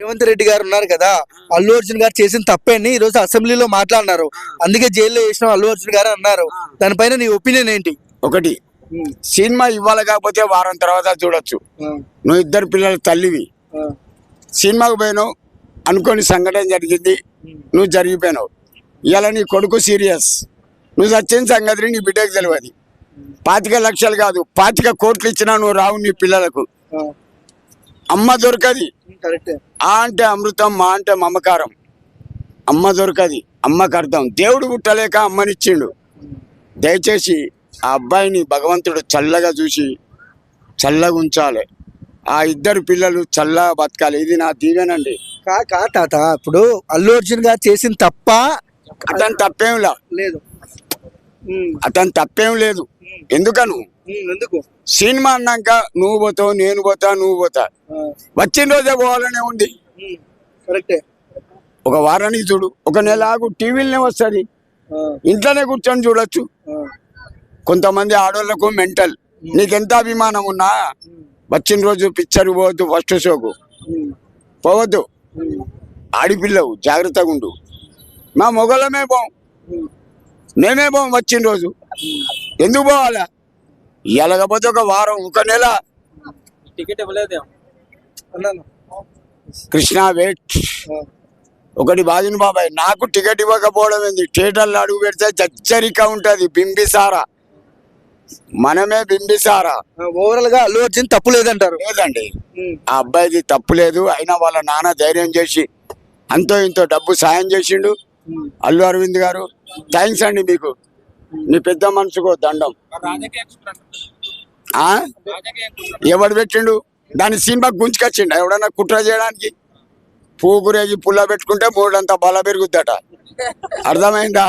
రేవంత్ రెడ్డి గారు ఉన్నారు కదా, అల్లు అర్జున్ గారు చేసిన తప్పేని ఈ రోజు అసెంబ్లీలో మాట్లాడినారు. అందుకే జైల్లో వేసిన అల్లు అర్జున్ గారు అన్నారు. దానిపైన నీ ఒపీనియన్ ఏంటి? ఒకటి, సినిమా ఇవ్వాలి కాకపోతే వారం తర్వాత చూడొచ్చు. నువ్వు ఇద్దరు పిల్లల తల్లివి, సినిమాకు పోయినావు, అనుకోని సంఘటన జరిగింది, నువ్వు జరిగిపోయినావు. ఇలా నీ కొడుకు సీరియస్, నువ్వు చచ్చిన సంగతి నీ బిడ్డకు తెలియదు. 25 లక్షలు కాదు 25 కోట్లు ఇచ్చినా నువ్వు రావు నీ పిల్లలకు. అమ్మ దొరకది, ఆ అంటే అమృతం, మా అంటే మమకారం. అమ్మ దొరకది, అమ్మకు అర్థం. దేవుడు పుట్టలేక అమ్మనిచ్చిండు. దయచేసి ఆ అబ్బాయిని భగవంతుడు చల్లగా చూసి చల్లగా ఉంచాలి. ఆ ఇద్దరు పిల్లలు చల్లగా బతకాలి. ఇది నా దీవెనండి. తాత, ఇప్పుడు అల్లు అర్జున్ గారు చేసిన తప్ప అతను తప్పేం లేదు, అతను తప్పేం లేదు. ఎందుకను ఎందుకు సినిమా అన్నాక నువ్వు పోతావు, నేను పోతా, నువ్వు పోతా, వచ్చిన రోజే పోవాలనే ఉంది. కరెక్టే. ఒక వారానికి చూడు, ఒక నెల ఆగు, టీవీలోనే వస్తుంది, ఇంట్లోనే కూర్చొని చూడొచ్చు. కొంతమంది ఆడోళ్లకు మెంటల్. నీకెంత అభిమానం ఉన్నా వచ్చిన రోజు పిక్చర్ పోవద్దు, ఫస్ట్ షోకు పోవద్దు. ఆడిపిల్లవు, జాగ్రత్తగా ఉండు. మా మొగలమే పోం, మేమే పోం. వచ్చిన రోజు ఎందుకు పోవాలా? ఎలాగపోతే ఒక వారం, ఒక నెల. టికెట్ ఇవ్వలేదు కృష్ణ వెయిట్. ఒకటి బాజుని బాబాయ్, నాకు టికెట్ ఇవ్వకపోవడం ఏంది? థియేటర్లో అడుగు పెడితే జచ్చరిక ఉంటుంది. బింబిసారా, మనమే బింబిసారా. ఓవరాల్ గా అల్లు అర్జున్ తప్పు లేదంటారు? లేదండి, ఆ అబ్బాయిది తప్పు లేదు. అయినా వాళ్ళ నాన్న ధైర్యం చేసి అంతో ఇంతో డబ్బు సాయం చేసిండు. అల్లు అరవింద్ గారు థ్యాంక్స్ అండి మీకు. నీ పెద్ద మనసుకో దండం. ఎవడు పెట్టిండు దాని? సినిమా గుంజుకొచ్చిండు ఎవడన్నా కుట్ర చేయడానికి? పూగురేగి పుల్ల పెట్టుకుంటే మూడంతా బల పెరుగుద్దట. అర్థమైందా?